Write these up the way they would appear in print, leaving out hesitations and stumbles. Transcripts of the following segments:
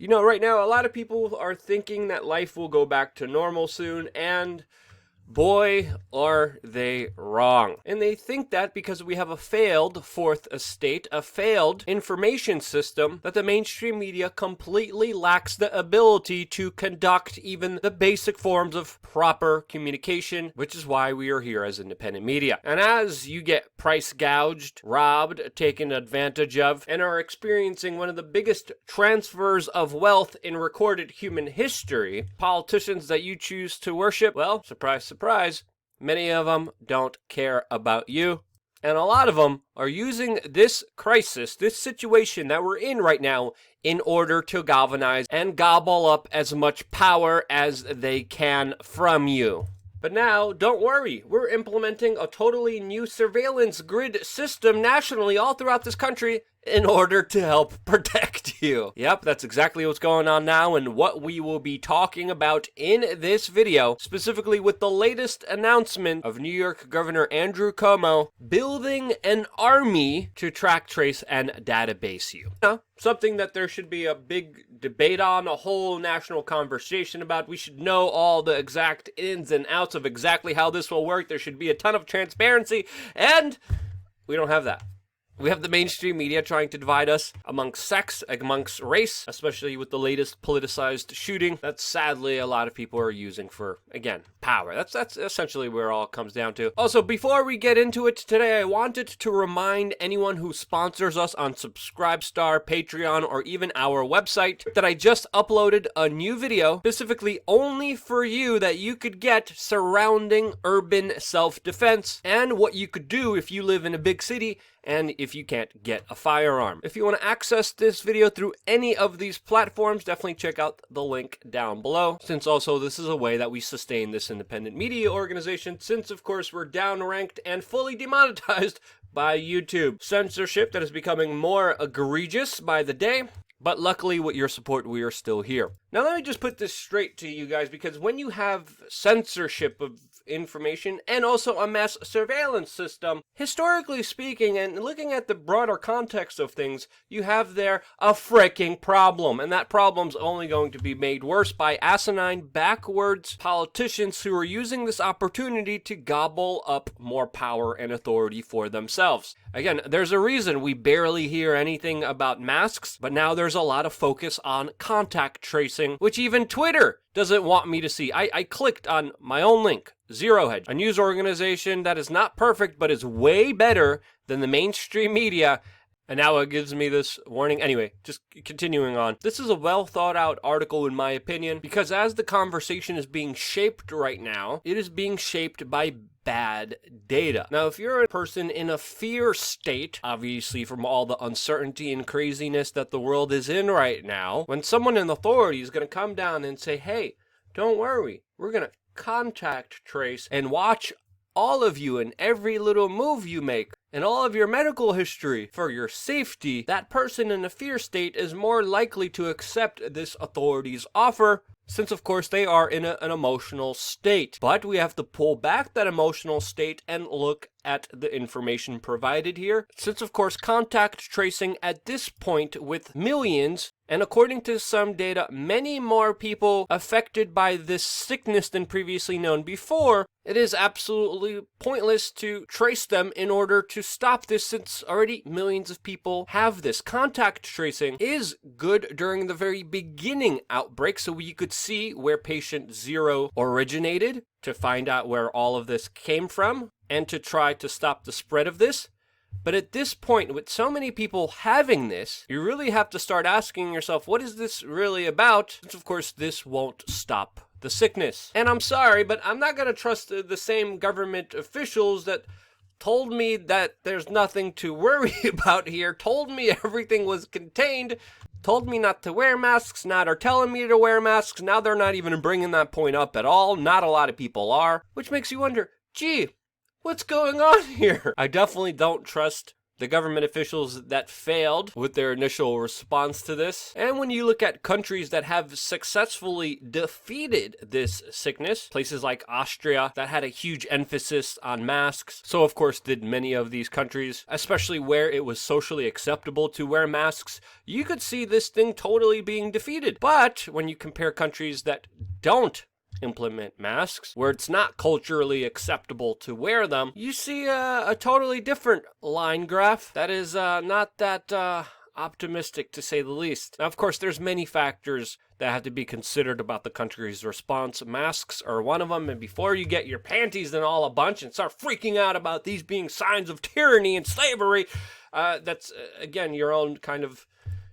You know, right now, a lot of people are thinking that life will go back to normal soon, and boy, are they wrong. And they think that because we have a failed fourth estate, a failed information system, that the mainstream media completely lacks the ability to conduct even the basic forms of proper communication, which is why we are here as independent media. And as you get price gouged, robbed, taken advantage of, and are experiencing one of the biggest transfers of wealth in recorded human history, politicians that you choose to worship, well, surprise, surprise, many of them don't care about you. And a lot of them are using this crisis, this situation that we're in right now, in order to galvanize and gobble up as much power as they can from you. But now, don't worry, we're implementing a totally new surveillance grid system nationally all throughout this country in order to help protect you. Yep, that's exactly what's going on now and what we will be talking about in this video, specifically with the latest announcement of New York Governor Andrew Cuomo building an army to track, trace, and database you. Now, something that there should be a big debate on, a whole national conversation about. We should know all the exact ins and outs of exactly how this will work. There should be a ton of transparency, and we don't have that. We have the mainstream media trying to divide us amongst sex, amongst race, especially with the latest politicized shooting that sadly a lot of people are using for, again, power. That's essentially where it all comes down to. Also, before we get into it today, I wanted to remind anyone who sponsors us on Subscribestar, Patreon, or even our website that I just uploaded a new video specifically only for you that you could get surrounding urban self-defense and what you could do if you live in a big city and if you can't get a firearm. If you want to access this video through any of these platforms, definitely check out the link down below, since also this is a way that we sustain this independent media organization, since of course we're downranked and fully demonetized by YouTube. Censorship that is becoming more egregious by the day. But luckily, with your support, we are still here. Now, let me just put this straight to you guys, because when you have censorship of information and also a mass surveillance system, historically speaking, and looking at the broader context of things, you have there a freaking problem. And that problem's only going to be made worse by asinine, backwards politicians who are using this opportunity to gobble up more power and authority for themselves. Again, there's a reason we barely hear anything about masks, but now there's a lot of focus on contact tracing, which even Twitter doesn't want me to see. I clicked on my own link, Zero Hedge, a news organization that is not perfect, but is way better than the mainstream media. And now it gives me this warning. Anyway, just continuing on. This is a well thought out article in my opinion, because as the conversation is being shaped right now, it is being shaped by bad data. Now, if you're a person in a fear state, obviously from all the uncertainty and craziness that the world is in right now, when someone in authority is going to come down and say, hey, don't worry, we're going to contact trace and watch all of you and every little move you make and all of your medical history for your safety, that person in a fear state is more likely to accept this authority's offer, since of course they are in an emotional state. But we have to pull back that emotional state and look at the information provided here, since of course contact tracing at this point with millions, and according to some data, many more people affected by this sickness than previously known before, it is absolutely pointless to trace them in order to stop this, since already millions of people have this. Contact tracing is good during the very beginning outbreak, so you could see where patient 0 originated to find out where all of this came from and to try to stop the spread of this. But at this point, with so many people having this, you really have to start asking yourself, what is this really about? Since of course this won't stop the sickness. And I'm sorry, but I'm not going to trust the same government officials that told me that there's nothing to worry about here, told me everything was contained, told me not to wear masks, now they're telling me to wear masks, now they're not even bringing that point up at all. Not a lot of people are, which makes you wonder, gee, what's going on here? I definitely don't trust the government officials that failed with their initial response to this. And when you look at countries that have successfully defeated this sickness, places like Austria that had a huge emphasis on masks, so of course did many of these countries, especially where it was socially acceptable to wear masks, you could see this thing totally being defeated. But when you compare countries that don't implement masks, where it's not culturally acceptable to wear them, you see a totally different line graph that is not that optimistic, to say the least. Now, of course, there's many factors that have to be considered about the country's response. Masks are one of them, and before you get your panties in all a bunch and start freaking out about these being signs of tyranny and slavery, that's, again, your own kind of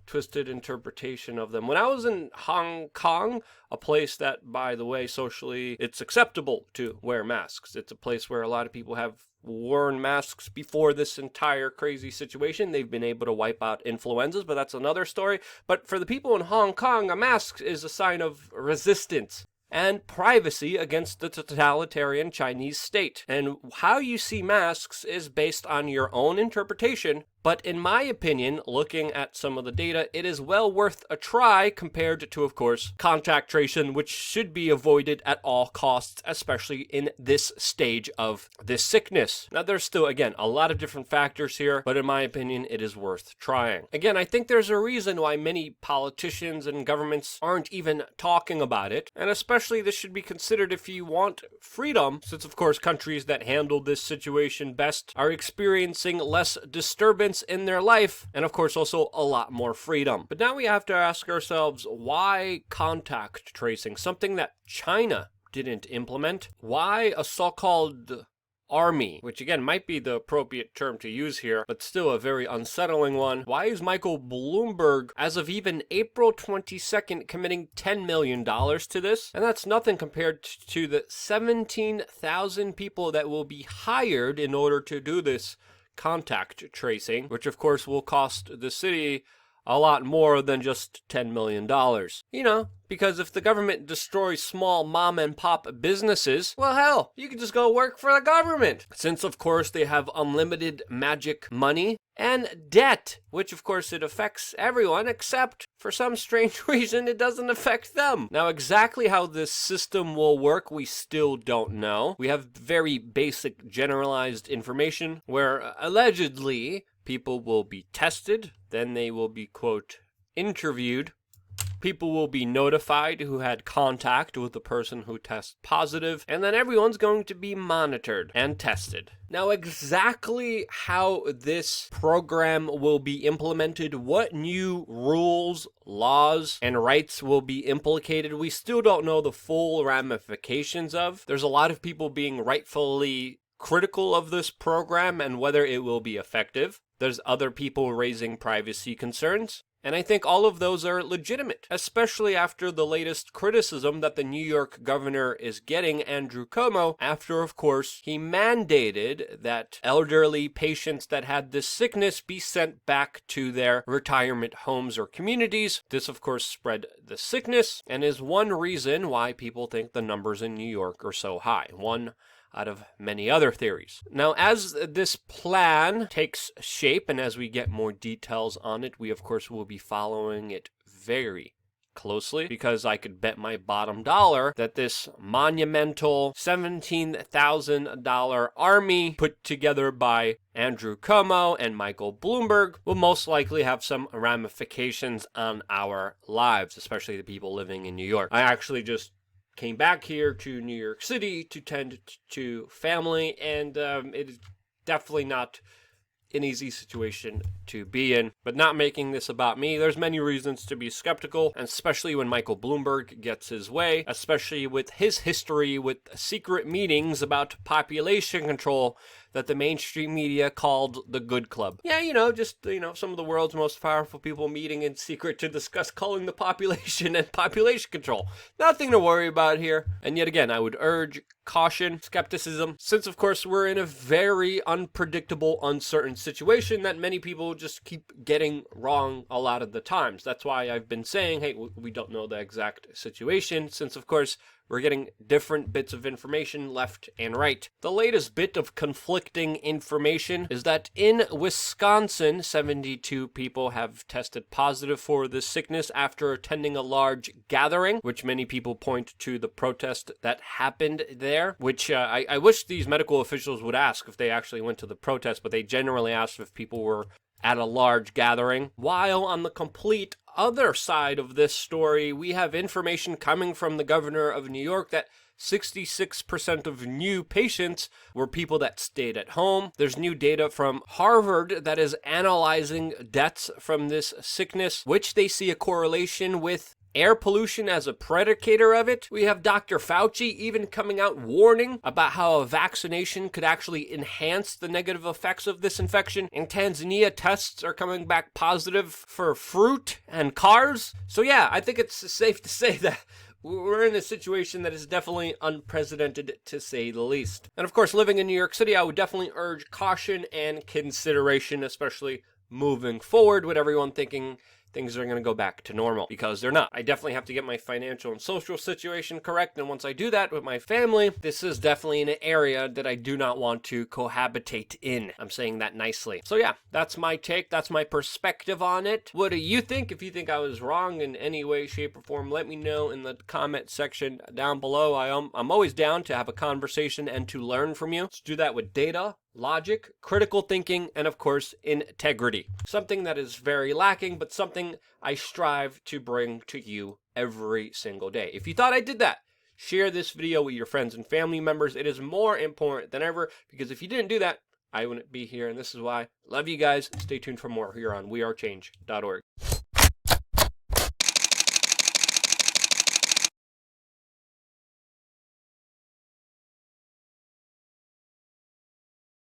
twisted interpretation of them. When I was in Hong Kong, a place that, by the way, socially, it's acceptable to wear masks. It's a place where a lot of people have worn masks before this entire crazy situation. They've been able to wipe out influenzas, but that's another story. But for the people in Hong Kong, a mask is a sign of resistance and privacy against the totalitarian Chinese state. And how you see masks is based on your own interpretation. But in my opinion, looking at some of the data, it is well worth a try compared to, of course, contact tracing, which should be avoided at all costs, especially in this stage of this sickness. Now, there's still, again, a lot of different factors here, but in my opinion, it is worth trying. Again, I think there's a reason why many politicians and governments aren't even talking about it, and especially this should be considered if you want freedom, since, of course, countries that handle this situation best are experiencing less disturbance in their life, and of course also a lot more freedom. But now we have to ask ourselves, why contact tracing? Something that China didn't implement. Why a so-called army, which again might be the appropriate term to use here, but still a very unsettling one. Why is Michael Bloomberg, as of even April 22nd, committing $10 million to this? And that's nothing compared to the 17,000 people that will be hired in order to do this contact tracing, which of course will cost the city a lot more than just $10 million. You know, because if the government destroys small mom and pop businesses, well, hell, you can just go work for the government. Since, of course, they have unlimited magic money and debt, which, of course, it affects everyone, except for some strange reason, it doesn't affect them. Now, exactly how this system will work, we still don't know. We have very basic generalized information where allegedly people will be tested, then they will be, quote, interviewed. People will be notified who had contact with the person who tests positive, and then everyone's going to be monitored and tested. Now, exactly how this program will be implemented, what new rules, laws, and rights will be implicated, we still don't know the full ramifications of. There's a lot of people being rightfully critical of this program and whether it will be effective. There's other people raising privacy concerns. And I think all of those are legitimate, especially after the latest criticism that the New York governor is getting, Andrew Cuomo, after, of course, he mandated that elderly patients that had this sickness be sent back to their retirement homes or communities. This, of course, spread the sickness and is one reason why people think the numbers in New York are so high. One out of many other theories. Now, as this plan takes shape and as we get more details on it, we of course will be following it very closely, because I could bet my bottom dollar that this monumental $17,000 army put together by Andrew Cuomo and Michael Bloomberg will most likely have some ramifications on our lives, especially the people living in New York. I actually just came back here to New York City to tend to family, and it is definitely not an easy situation to be in. But not making this about me, there's many reasons to be skeptical, and especially when Michael Bloomberg gets his way, especially with his history with secret meetings about population control that the mainstream media called the Good Club. Yeah, some of the world's most powerful people meeting in secret to discuss culling the population and population control. Nothing to worry about here. And yet again, I would urge caution, skepticism, since of course we're in a very unpredictable, uncertain situation that many people just keep getting wrong a lot of the times. That's why I've been saying, hey, we don't know the exact situation, since of course we're getting different bits of information left and right. The latest bit of conflicting information is that in Wisconsin, 72 people have tested positive for this sickness after attending a large gathering, which many people point to the protest that happened there, which I wish these medical officials would ask if they actually went to the protest, but they generally asked if people were at a large gathering. While on the complete other side of this story, we have information coming from the governor of New York that 66% of new patients were people that stayed at home. There's new data from Harvard that is analyzing deaths from this sickness, which they see a correlation with air pollution as a predicator of it. We have Dr. Fauci even coming out warning about how a vaccination could actually enhance the negative effects of this infection. In Tanzania, tests are coming back positive for fruit and cars. So yeah, I think it's safe to say that we're in a situation that is definitely unprecedented, to say the least. And of course, living in New York City, I would definitely urge caution and consideration, especially moving forward, with everyone thinking things are going to go back to normal, because they're not. I definitely have to get my financial and social situation correct, and once I do that with my family, this is definitely an area that I do not want to cohabitate in. I'm saying that nicely. So yeah, that's my take. That's my perspective on it. What do you think? If you think I was wrong in any way, shape, or form, let me know in the comment section down below. I'm always down to have a conversation and to learn from you. Let's do that with data, logic, critical thinking, and of course, integrity. Something that is very lacking, but something I strive to bring to you every single day. If you thought I did that, share this video with your friends and family members. It is more important than ever, because if you didn't do that, I wouldn't be here, and this is why. Love you guys. Stay tuned for more here on wearechange.org.